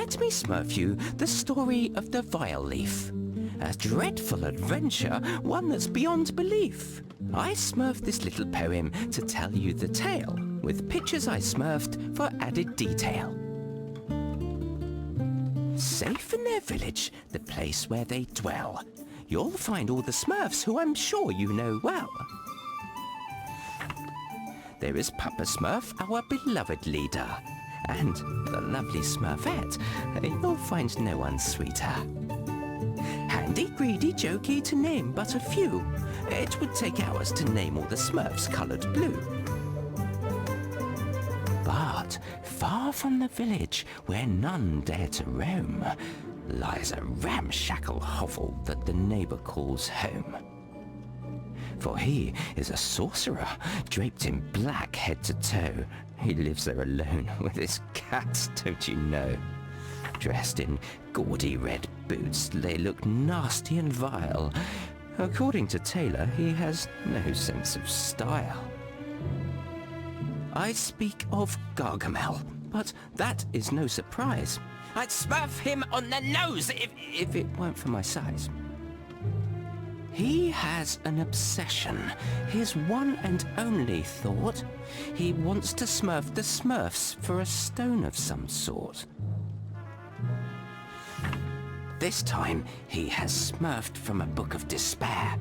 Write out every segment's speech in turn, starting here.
let me smurf you the story of the Vileaf. A dreadful adventure, one that's beyond belief. I smurfed this little poem to tell you the tale, with pictures I smurfed for added detail. Safe in their village, the place where they dwell, you'll find all the Smurfs who I'm sure you know well. There is Papa Smurf, our beloved leader, and the lovely Smurfette. You'll find no one sweeter. Handy, greedy, jokey, to name but a few. It would take hours to name all the Smurfs coloured blue. But far from the village, where none dare to roam, lies a ramshackle hovel that the neighbour calls home. For he is a sorcerer, draped in black head to toe. He lives there alone with his cats, don't you know? Dressed in gaudy red boots, they look nasty and vile. According to Taylor, he has no sense of style. I speak of Gargamel, but that is no surprise. I'd smurf him on the nose if it weren't for my size. He has an obsession, his one and only thought. He wants to smurf the Smurfs for a stone of some sort. This time, he has smurfed from a book of despair.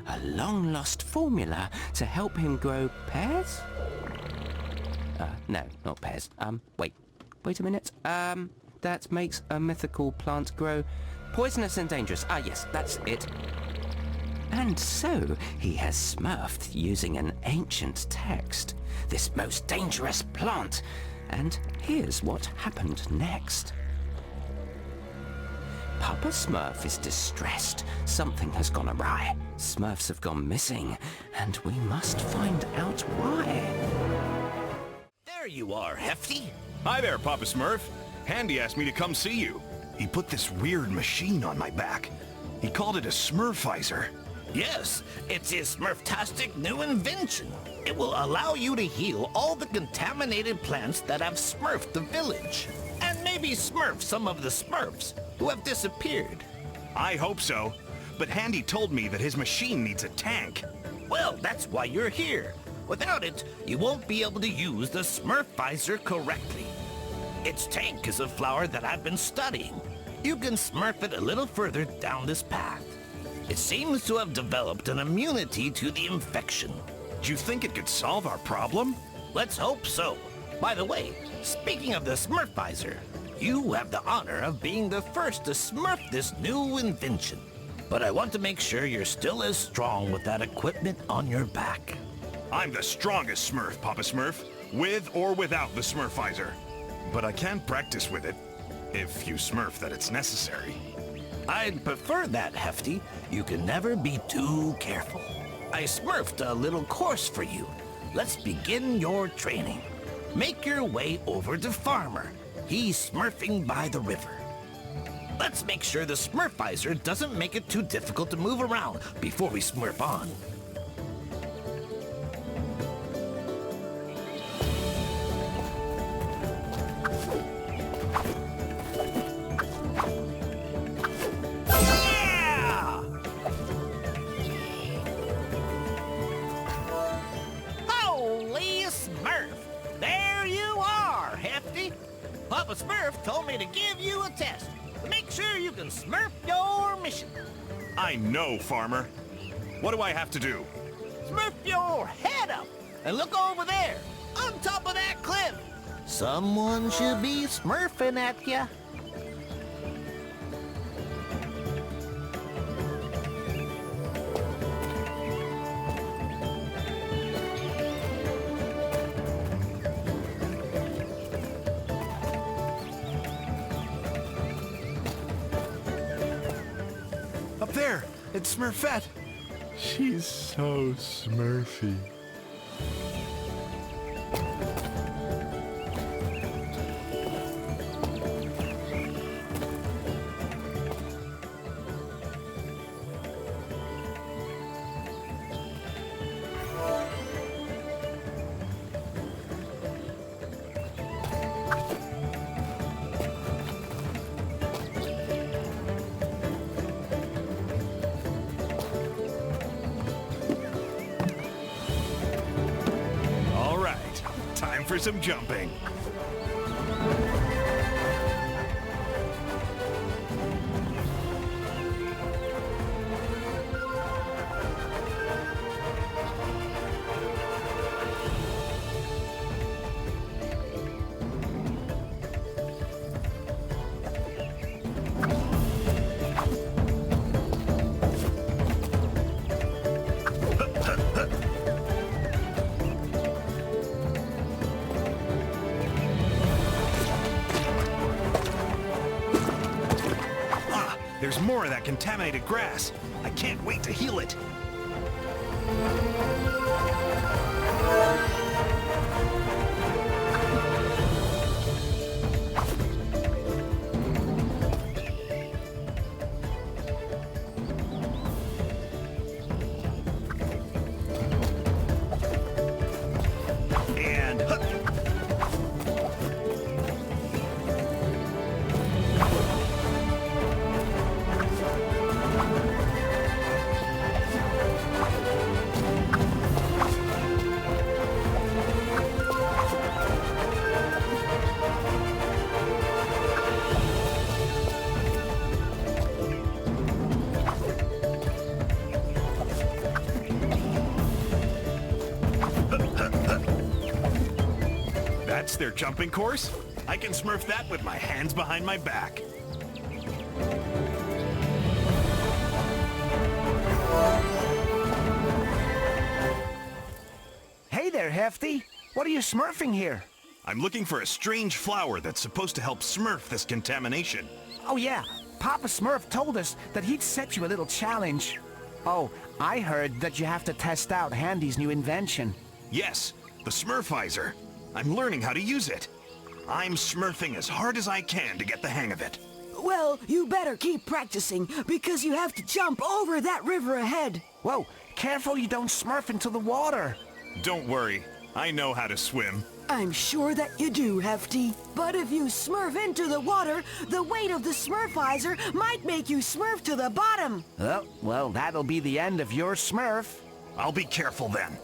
A long-lost formula to help him grow pears? No, not pears. Wait a minute. That makes a mythical plant grow poisonous and dangerous. Ah, yes, that's it. And so, he has smurfed using an ancient text, this most dangerous plant. And here's what happened next. Papa Smurf is distressed. Something has gone awry. Smurfs have gone missing, and we must find out why. There you are, Hefty. Hi there, Papa Smurf. Handy asked me to come see you. He put this weird machine on my back. He called it a Smurfizer. Yes, it's his Smurftastic new invention. It will allow you to heal all the contaminated plants that have smurfed the village. And maybe smurf some of the Smurfs who have disappeared. I hope so. But Handy told me that his machine needs a tank. Well, that's why you're here. Without it, you won't be able to use the Smurfizer correctly. Its tank is a flower that I've been studying. You can smurf it a little further down this path. It seems to have developed an immunity to the infection. Do you think it could solve our problem? Let's hope so. By the way, speaking of the Smurfizer, you have the honor of being the first to smurf this new invention. But I want to make sure you're still as strong with that equipment on your back. I'm the strongest Smurf, Papa Smurf, with or without the Smurfizer. But I can practice with it, if you smurf that it's necessary. I'd prefer that, Hefty. You can never be too careful. I smurfed a little course for you. Let's begin your training. Make your way over to Farmer. He's smurfing by the river. Let's make sure the Smurfizer doesn't make it too difficult to move around before we smurf on. Yeah! Holy Smurf! There you are, Hefty! Papa Smurf told me to give you a test to make sure you can smurf your mission. I know, Farmer. What do I have to do? Smurf your head up and look over there, on top of that cliff. Someone should be smurfing at ya. Up there, it's Smurfette. She's so smurfy. for some jumping. There's more of that contaminated grass. I can't wait to heal it. And... That's their jumping course? I can smurf that with my hands behind my back. Hey there, Hefty. What are you smurfing here? I'm looking for a strange flower that's supposed to help smurf this contamination. Oh yeah, Papa Smurf told us that he'd set you a little challenge. Oh, I heard that you have to test out Handy's new invention. Yes, the Smurfizer. I'm learning how to use it. I'm smurfing as hard as I can to get the hang of it. Well, you better keep practicing, because you have to jump over that river ahead. Whoa, careful you don't smurf into the water. Don't worry, I know how to swim. I'm sure that you do, Hefty. But if you smurf into the water, the weight of the Smurfizer might make you smurf to the bottom. Oh, well, that'll be the end of your smurf. I'll be careful then.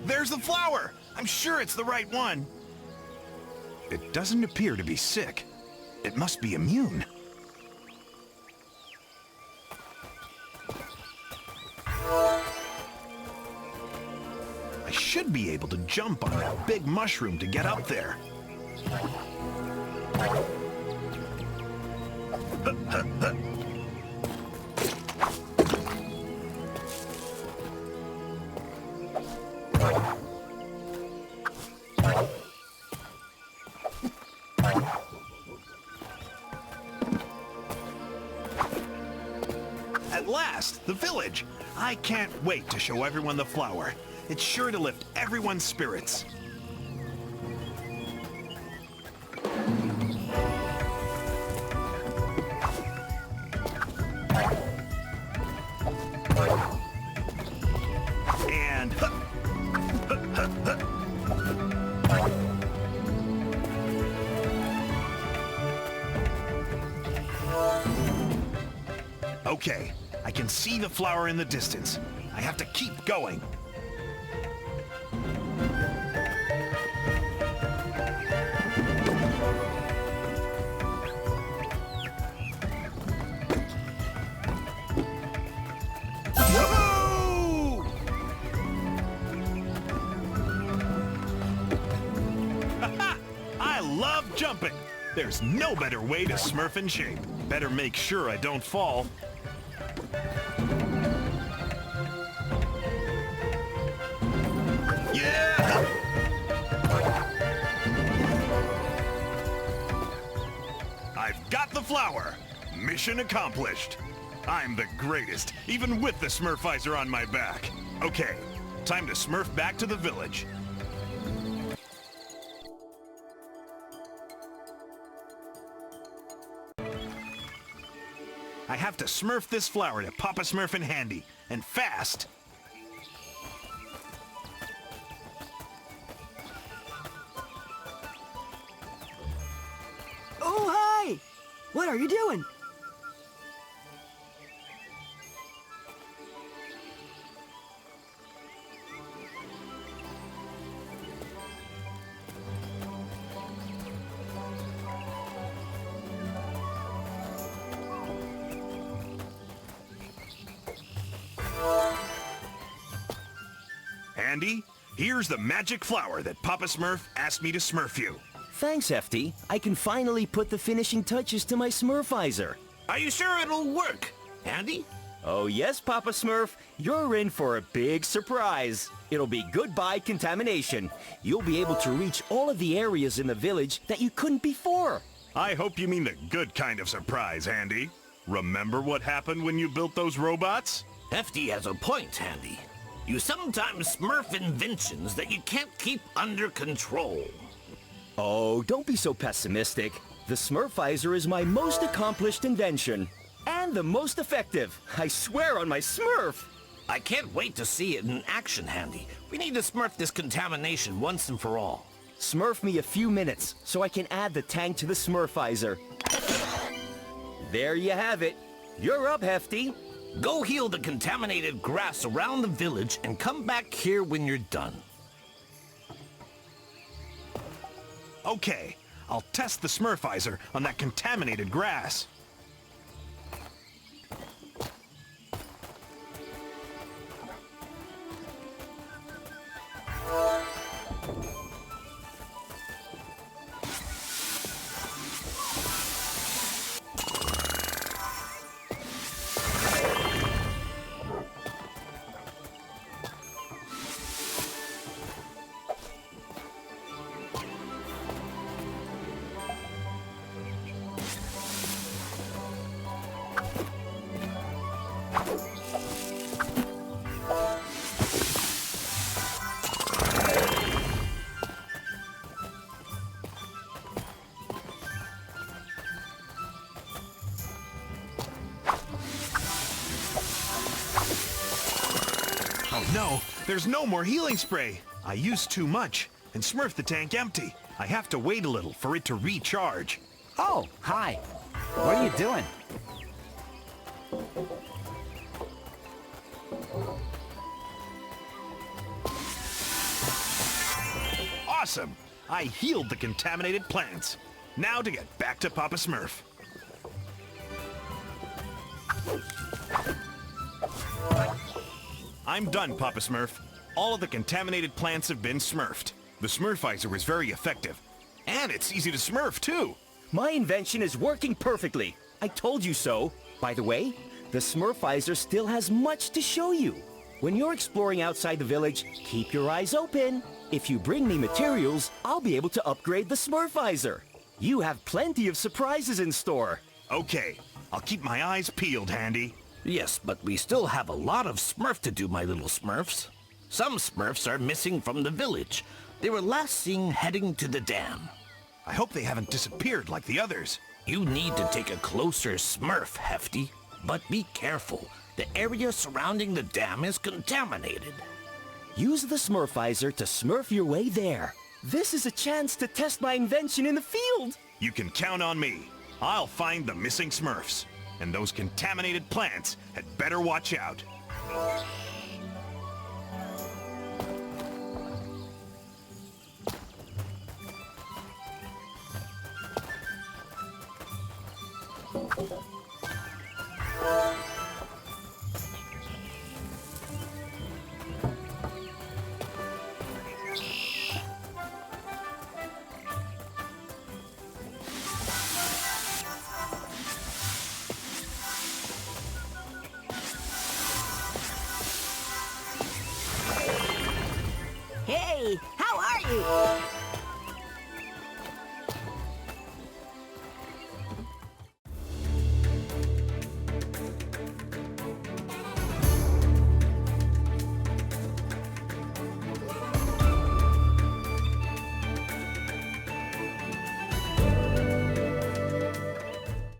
There's the flower! I'm sure it's the right one. It doesn't appear to be sick. It must be immune. I should be able to jump on that big mushroom to get up there. At last, the village! I can't wait to show everyone the flower. It's sure to lift everyone's spirits. And... Okay, I can see the flower in the distance. I have to keep going. Woohoo! I love jumping. There's no better way to smurf in shape. Better make sure I don't fall. Yeah! I've got the flower. Mission accomplished. I'm the greatest, even with the Smurfizer on my back. Okay, time to smurf back to the village. I have to smurf this flower to Papa Smurf and Handy, and fast. What are you doing? Handy, here's the magic flower that Papa Smurf asked me to smurf you. Thanks, Hefty. I can finally put the finishing touches to my Smurfizer. Are you sure it'll work, Handy? Oh yes, Papa Smurf. You're in for a big surprise. It'll be goodbye contamination. You'll be able to reach all of the areas in the village that you couldn't before. I hope you mean the good kind of surprise, Handy. Remember what happened when you built those robots? Hefty has a point, Handy. You sometimes smurf inventions that you can't keep under control. Oh, don't be so pessimistic. The Smurfizer is my most accomplished invention. And the most effective. I swear on my Smurf. I can't wait to see it in action, Handy. We need to smurf this contamination once and for all. Smurf me a few minutes so I can add the tank to the Smurfizer. There you have it. You're up, Hefty. Go heal the contaminated grass around the village and come back here when you're done. Okay, I'll test the Smurfizer on that contaminated grass. Oh no, there's no more healing spray. I used too much and smurfed the tank empty. I have to wait a little for it to recharge. Oh, hi. What are you doing? Awesome! I healed the contaminated plants. Now to get back to Papa Smurf. I'm done, Papa Smurf. All of the contaminated plants have been smurfed. The Smurfizer was very effective. And it's easy to smurf, too. My invention is working perfectly. I told you so. By the way, the Smurfizer still has much to show you. When you're exploring outside the village, keep your eyes open. If you bring me materials, I'll be able to upgrade the Smurfizer. You have plenty of surprises in store. Okay, I'll keep my eyes peeled, Handy. Yes, but we still have a lot of smurf to do, my little Smurfs. Some Smurfs are missing from the village. They were last seen heading to the dam. I hope they haven't disappeared like the others. You need to take a closer smurf, Hefty. But be careful. The area surrounding the dam is contaminated. Use the Smurfizer to smurf your way there. This is a chance to test my invention in the field. You can count on me. I'll find the missing Smurfs. And those contaminated plants had better watch out.